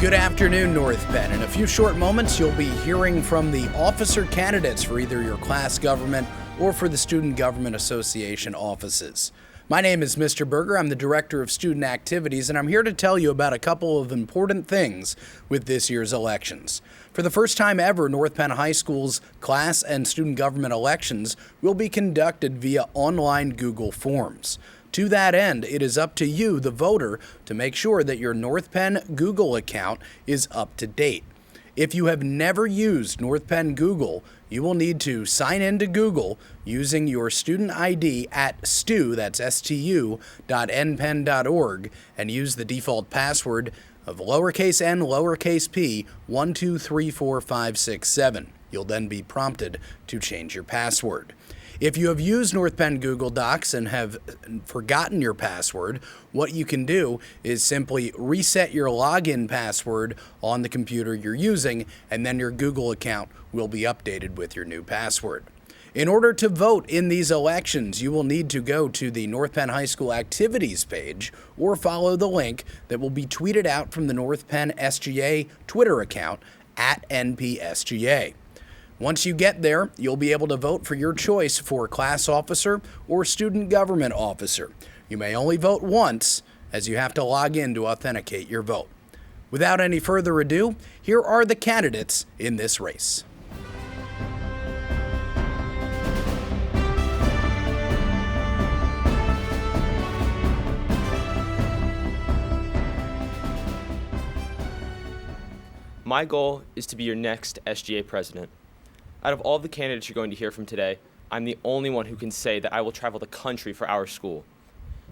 Good afternoon, North Penn. In a few short moments, you'll be hearing from the officer candidates for either your class government or for the Student Government Association offices. My name is Mr. Berger. I'm the Director of Student Activities, and I'm here to tell you about a couple of important things with this year's elections. For the first time ever, North Penn High School's class and student government elections will be conducted via online Google Forms. To that end, it is up to you, the voter, to make sure that your North Penn Google account is up to date. If you have never used North Penn Google, you will need to sign into Google using your student ID at stu, that's stu.npenn.org, and use the default password of lowercase n, lowercase p, 1234567. You'll then be prompted to change your password. If you have used North Penn Google Docs and have forgotten your password, what you can do is simply reset your login password on the computer you're using, and then your Google account will be updated with your new password. In order to vote in these elections, you will need to go to the North Penn High School activities page or follow the link that will be tweeted out from the North Penn SGA Twitter account at Nphs Sga. Once you get there, you'll be able to vote for your choice for class officer or student government officer. You may only vote once, as you have to log in to authenticate your vote. Without any further ado, here are the candidates in this race. My goal is to be your next SGA president. Out of all the candidates you're going to hear from today, I'm the only one who can say that I will travel the country for our school.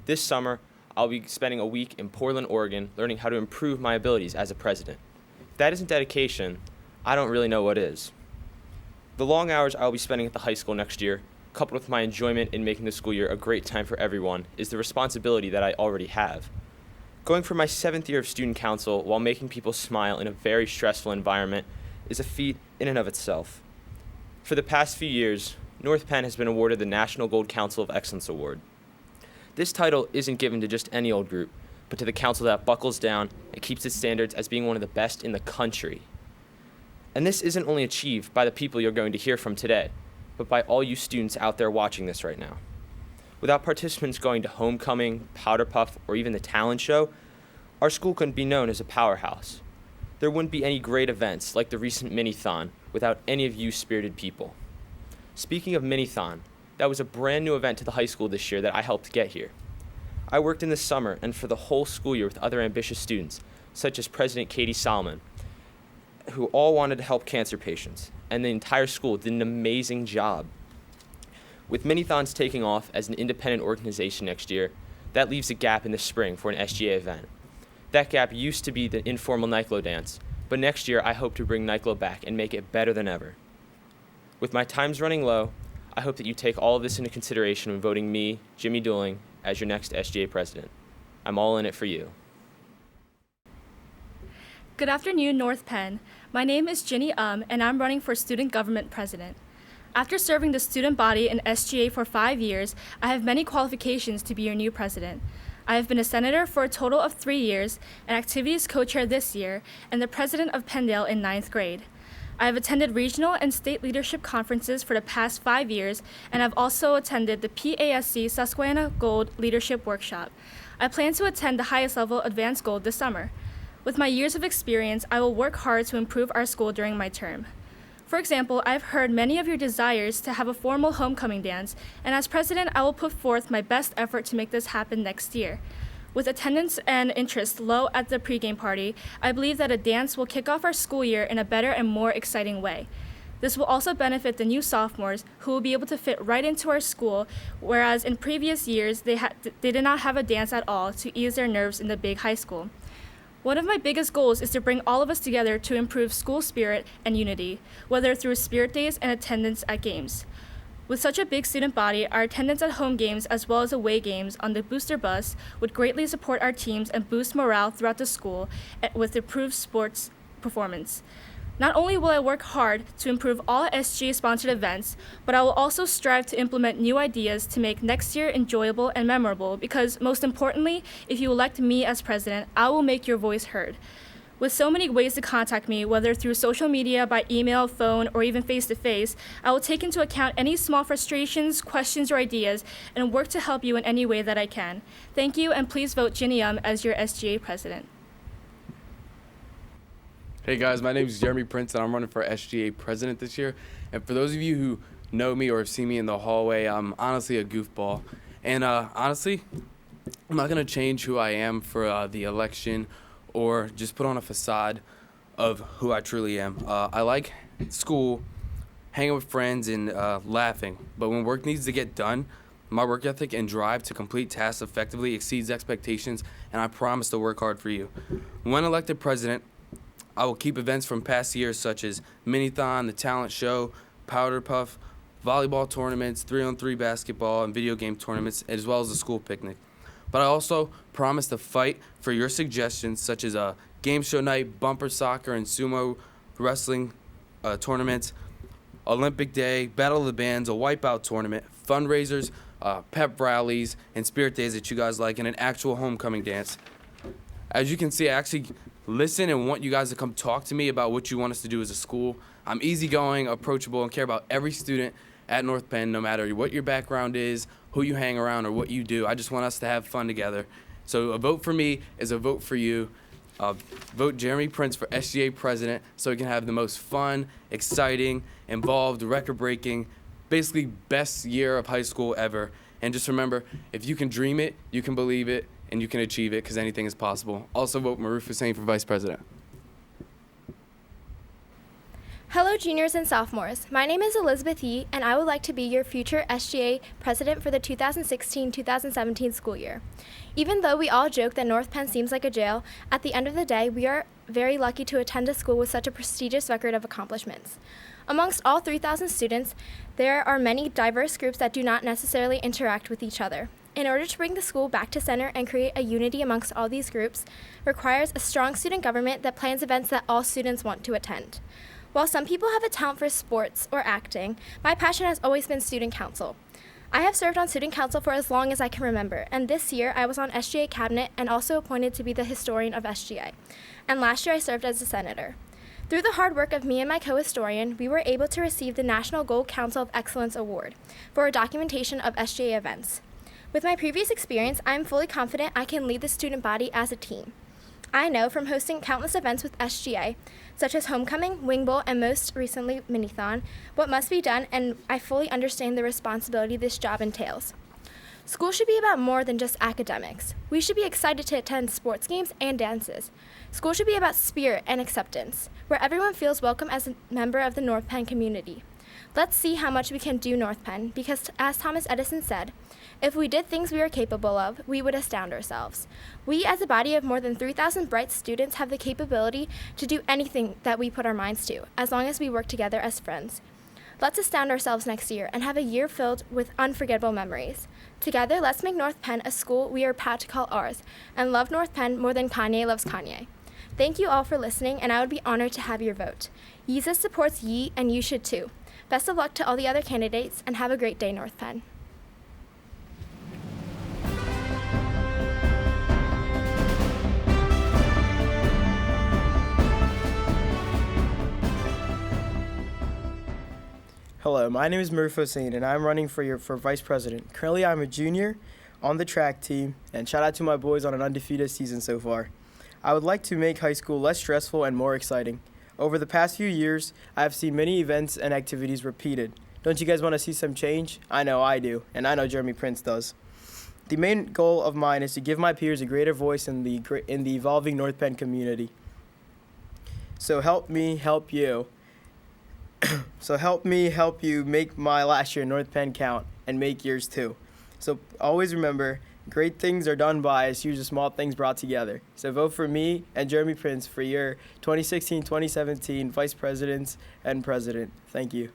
This summer, I'll be spending a week in Portland, Oregon, learning how to improve my abilities as a president. If that isn't dedication, I don't really know what is. The long hours I'll be spending at the high school next year, coupled with my enjoyment in making the school year a great time for everyone, is the responsibility that I already have. Going for my 7th year of student council while making people smile in a very stressful environment is a feat in and of itself. For the past few years, North Penn has been awarded the National Gold Council of Excellence Award. This title isn't given to just any old group, but to the council that buckles down and keeps its standards as being one of the best in the country. And this isn't only achieved by the people you're going to hear from today, but by all you students out there watching this right now. Without participants going to homecoming, powder puff, or even the talent show, our school couldn't be known as a powerhouse. There wouldn't be any great events like the recent Mini-thon without any of you spirited people. Speaking of Mini-thon, that was a brand new event to the high school this year that I helped get here. I worked in the summer and for the whole school year with other ambitious students, such as President Katie Solomon, who all wanted to help cancer patients, and the entire school did an amazing job. With Mini-thons taking off as an independent organization next year, that leaves a gap in the spring for an SGA event. That gap used to be the informal Nyclo dance, but next year I hope to bring Nyclo back and make it better than ever. With my times running low, I hope that you take all of this into consideration when voting me, Jimmy Dooling, as your next SGA president. I'm all in it for you. Good afternoon, North Penn. My name is Jinie Eom, and I'm running for student government president. After serving the student body in SGA for 5 years, I have many qualifications to be your new president. I have been a senator for a total of 3 years, an activities co-chair this year, and the president of Penndale in 9th grade. I have attended regional and state leadership conferences for the past 5 years, and have also attended the PASC Susquehanna Gold Leadership Workshop. I plan to attend the highest level Advanced Gold this summer. With my years of experience, I will work hard to improve our school during my term. For example, I've heard many of your desires to have a formal homecoming dance, and as president, I will put forth my best effort to make this happen next year. With attendance and interest low at the pregame party, I believe that a dance will kick off our school year in a better and more exciting way. This will also benefit the new sophomores who will be able to fit right into our school, whereas in previous years, they did not have a dance at all to ease their nerves in the big high school. One of my biggest goals is to bring all of us together to improve school spirit and unity, whether through spirit days and attendance at games. With such a big student body, our attendance at home games as well as away games on the booster bus would greatly support our teams and boost morale throughout the school with improved sports performance. Not only will I work hard to improve all SGA-sponsored events, but I will also strive to implement new ideas to make next year enjoyable and memorable because, most importantly, if you elect me as president, I will make your voice heard. With so many ways to contact me, whether through social media, by email, phone, or even face-to-face, I will take into account any small frustrations, questions, or ideas and work to help you in any way that I can. Thank you, and please vote Jinie Eom as your SGA president. Hey guys, my name is Jeremy Prince and I'm running for SGA president this year. And for those of you who know me or have seen me in the hallway, I'm honestly a goofball. And honestly, I'm not going to change who I am for the election or just put on a facade of who I truly am. I like school, hanging with friends, and laughing. But when work needs to get done, my work ethic and drive to complete tasks effectively exceeds expectations, and I promise to work hard for you. When elected president, I will keep events from past years such as Minithon, the talent show, Powder Puff, volleyball tournaments, 3-on-3 basketball, and video game tournaments, as well as the school picnic. But I also promise to fight for your suggestions such as a game show night, bumper soccer, and sumo wrestling tournaments, Olympic Day, Battle of the Bands, a wipeout tournament, fundraisers, pep rallies, and spirit days that you guys like, and an actual homecoming dance. As you can see, I actually listen and want you guys to come talk to me about what you want us to do as a school. I'm easygoing, approachable, and care about every student at North Penn, no matter what your background is, who you hang around, or what you do. I just want us to have fun together. So a vote for me is a vote for you. Vote Jeremy Prince for SGA president so we can have the most fun, exciting, involved, record-breaking, basically best year of high school ever. And just remember, if you can dream it, you can believe it, and you can achieve it, because anything is possible. Also vote Maruf Hossain for vice president. Hello, juniors and sophomores. My name is Elizabeth Yee, and I would like to be your future SGA president for the 2016-2017 school year. Even though we all joke that North Penn seems like a jail, at the end of the day, we are very lucky to attend a school with such a prestigious record of accomplishments. Amongst all 3,000 students, there are many diverse groups that do not necessarily interact with each other. In order to bring the school back to center and create a unity amongst all these groups requires a strong student government that plans events that all students want to attend. While some people have a talent for sports or acting, my passion has always been student council. I have served on student council for as long as I can remember, and this year I was on SGA cabinet and also appointed to be the historian of SGA. And last year I served as a senator. Through the hard work of me and my co-historian, we were able to receive the National Gold Council of Excellence Award for our documentation of SGA events. With my previous experience, I am fully confident I can lead the student body as a team. I know from hosting countless events with SGA, such as Homecoming, Wing Bowl, and most recently Minithon, what must be done, and I fully understand the responsibility this job entails. School should be about more than just academics. We should be excited to attend sports games and dances. School should be about spirit and acceptance, where everyone feels welcome as a member of the North Penn community. Let's see how much we can do North Penn, because as Thomas Edison said, if we did things we are capable of, we would astound ourselves. We, as a body of more than 3,000 bright students, have the capability to do anything that we put our minds to, as long as we work together as friends. Let's astound ourselves next year and have a year filled with unforgettable memories. Together, let's make North Penn a school we are proud to call ours, and love North Penn more than Kanye loves Kanye. Thank you all for listening, and I would be honored to have your vote. Yeezus supports Yee, and you should too. Best of luck to all the other candidates, and have a great day, North Penn. Hello, my name is Maruf Hossain, and I'm running for vice president. Currently, I'm a junior on the track team, and shout out to my boys on an undefeated season so far. I would like to make high school less stressful and more exciting. Over the past few years, I have seen many events and activities repeated. Don't you guys want to see some change? I know I do, and I know Jeremy Prince does. The main goal of mine is to give my peers a greater voice in the evolving North Penn community. So help me help you. So help me help you make my last year North Penn count and make yours too. So always remember, great things are done by a series of small things brought together. So vote for me and Jeremy Prince for your 2016-2017 vice presidents and president. Thank you.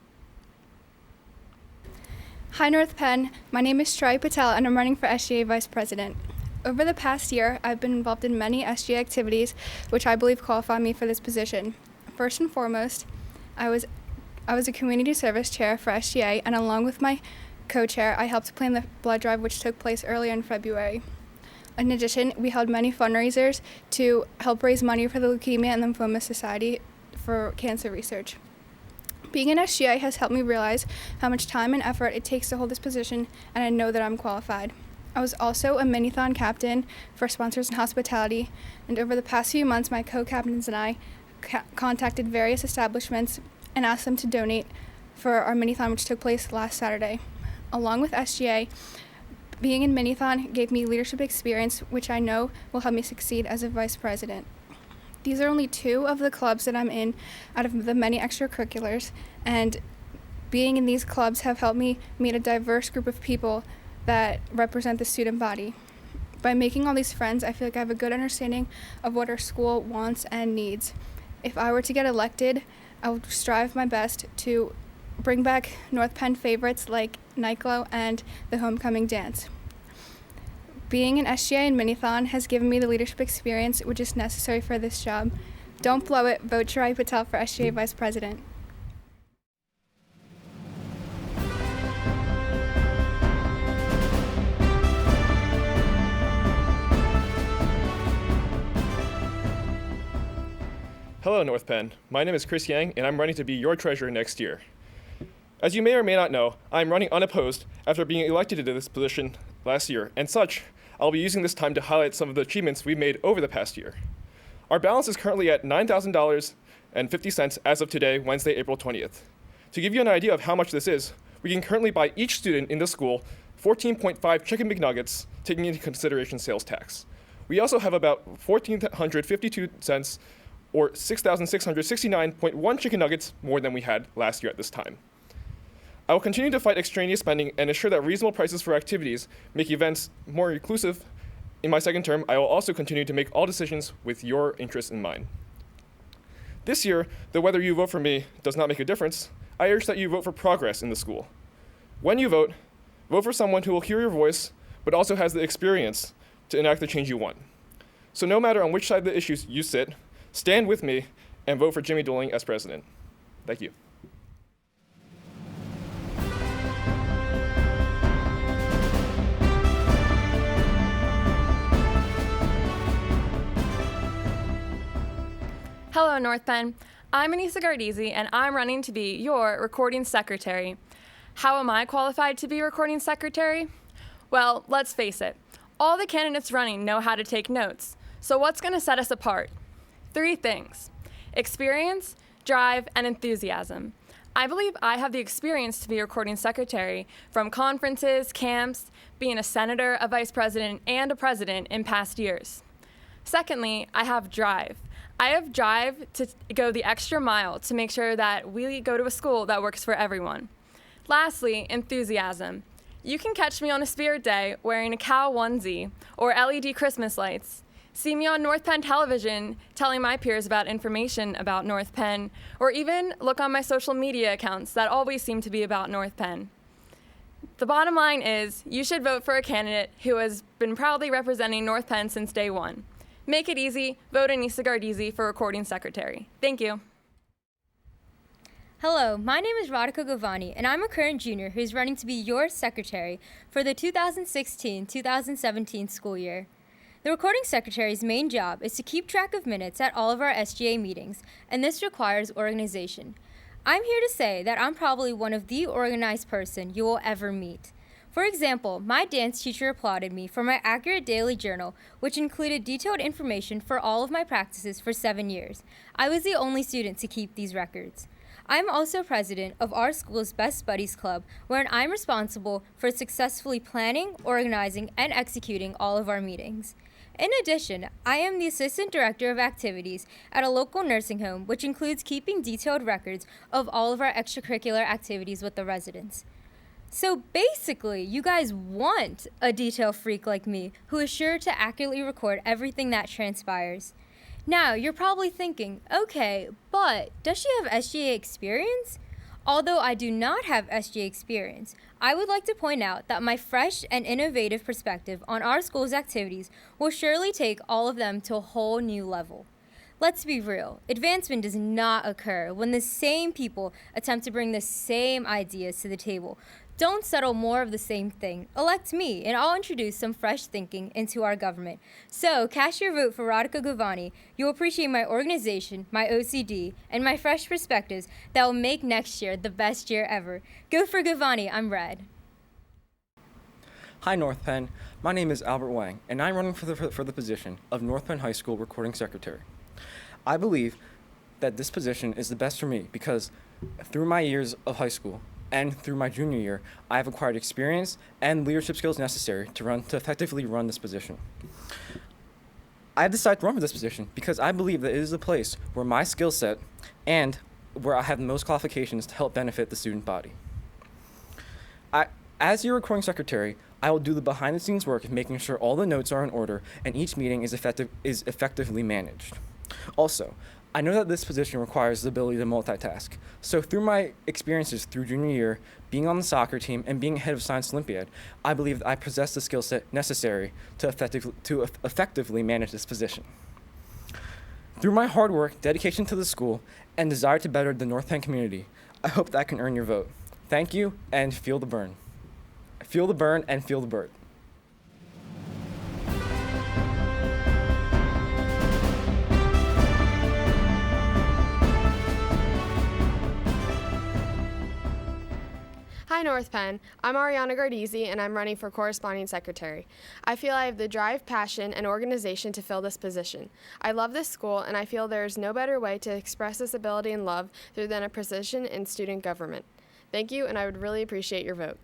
Hi North Penn, my name is Chirayu Patel and I'm running for SGA Vice President. Over the past year, I've been involved in many SGA activities which I believe qualify me for this position. First and foremost, I was a community service chair for SGA, and along with my co-chair, I helped plan the blood drive which took place earlier in February. In addition, we held many fundraisers to help raise money for the Leukemia and Lymphoma Society for cancer research. Being an SGA has helped me realize how much time and effort it takes to hold this position, and I know that I'm qualified. I was also a mini-thon captain for Sponsors in Hospitality, and over the past few months, my co-captains and I contacted various establishments and asked them to donate for our mini-thon, which took place last Saturday. Along with SGA, being in mini-thon gave me leadership experience, which I know will help me succeed as a vice president. These are only 2 of the clubs that I'm in out of the many extracurriculars, and being in these clubs have helped me meet a diverse group of people that represent the student body. By making all these friends, I feel like I have a good understanding of what our school wants and needs. If I were to get elected, I would strive my best to bring back North Penn favorites like Nyclo and the homecoming dance. Being an SGA and Minithon has given me the leadership experience which is necessary for this job. Don't blow it. Vote Chirayu Patel for SGA Vice President. Hello, North Penn. My name is Chris Yang, and I'm running to be your treasurer next year. As you may or may not know, I'm running unopposed after being elected to this position last year, and such, I'll be using this time to highlight some of the achievements we've made over the past year. Our balance is currently at $9,000.50 as of today, Wednesday, April 20th. To give you an idea of how much this is, we can currently buy each student in the school 14.5 chicken McNuggets, taking into consideration sales tax. We also have about 1,452 cents or 6,669.1 chicken nuggets more than we had last year at this time. I will continue to fight extraneous spending and ensure that reasonable prices for activities make events more inclusive. In my second term, I will also continue to make all decisions with your interests in mind. This year, though whether you vote for me does not make a difference, I urge that you vote for progress in the school. When you vote for someone who will hear your voice, but also has the experience to enact the change you want. So no matter on which side of the issues you sit, stand with me and vote for Jimmy Dooling as president. Thank you. Hello, North Penn. I'm Anissa Gardizy, and I'm running to be your recording secretary. How am I qualified to be recording secretary? Well, let's face it. All the candidates running know how to take notes. So what's going to set us apart? 3 things: experience, drive, and enthusiasm. I believe I have the experience to be recording secretary from conferences, camps, being a senator, a vice president, and a president in past years. Secondly, I have drive. I have drive to go the extra mile to make sure that we go to a school that works for everyone. Lastly, enthusiasm. You can catch me on a spirit day wearing a cow onesie or LED Christmas lights. See me on North Penn television telling my peers about information about North Penn, or even look on my social media accounts that always seem to be about North Penn. The bottom line is, you should vote for a candidate who has been proudly representing North Penn since day one. Make it easy, vote Anissa Gardizy for recording secretary. Thank you. Hello, my name is Radhika Govani, and I'm a current junior who's running to be your secretary for the 2016-2017 school year. The recording secretary's main job is to keep track of minutes at all of our SGA meetings, and this requires organization. I'm here to say that I'm probably one of the organized person you will ever meet. For example, my dance teacher applauded me for my accurate daily journal, which included detailed information for all of my practices for 7 years. I was the only student to keep these records. I'm also president of our school's Best Buddies Club, where I'm responsible for successfully planning, organizing, and executing all of our meetings. In addition, I am the assistant director of activities at a local nursing home, which includes keeping detailed records of all of our extracurricular activities with the residents. So basically, you guys want a detail freak like me who is sure to accurately record everything that transpires. Now, you're probably thinking, okay, but does she have SGA experience? Although I do not have SGA experience, I would like to point out that my fresh and innovative perspective on our school's activities will surely take all of them to a whole new level. Let's be real, advancement does not occur when the same people attempt to bring the same ideas to the table. Don't settle more of the same thing. Elect me, and I'll introduce some fresh thinking into our government. So, cast your vote for Radhika Govani. You'll appreciate my organization, my OCD, and my fresh perspectives that will make next year the best year ever. Go for Govani, I'm red. Hi, North Penn. My name is Albert Wang, and I'm running for the position of North Penn High School Recording Secretary. I believe that this position is the best for me because through my years of high school and through my junior year, I have acquired experience and leadership skills necessary to effectively run this position. I have decided to run for this position because I believe that it is a place where my skill set and where I have the most qualifications to help benefit the student body. As your recording secretary, I will do the behind-the-scenes work of making sure all the notes are in order and each meeting is effectively managed. Also, I know that this position requires the ability to multitask. So through my experiences through junior year, being on the soccer team, and being head of Science Olympiad, I believe that I possess the skill set necessary to effectively manage this position. Through my hard work, dedication to the school, and desire to better the North Penn community, I hope that I can earn your vote. Thank you, and feel the burn. Feel the burn and feel the bird. Hi, North Penn. I'm Ariana Gardizy, and I'm running for corresponding secretary. I feel I have the drive, passion, and organization to fill this position. I love this school, and I feel there is no better way to express this ability and love than a position in student government. Thank you, and I would really appreciate your vote.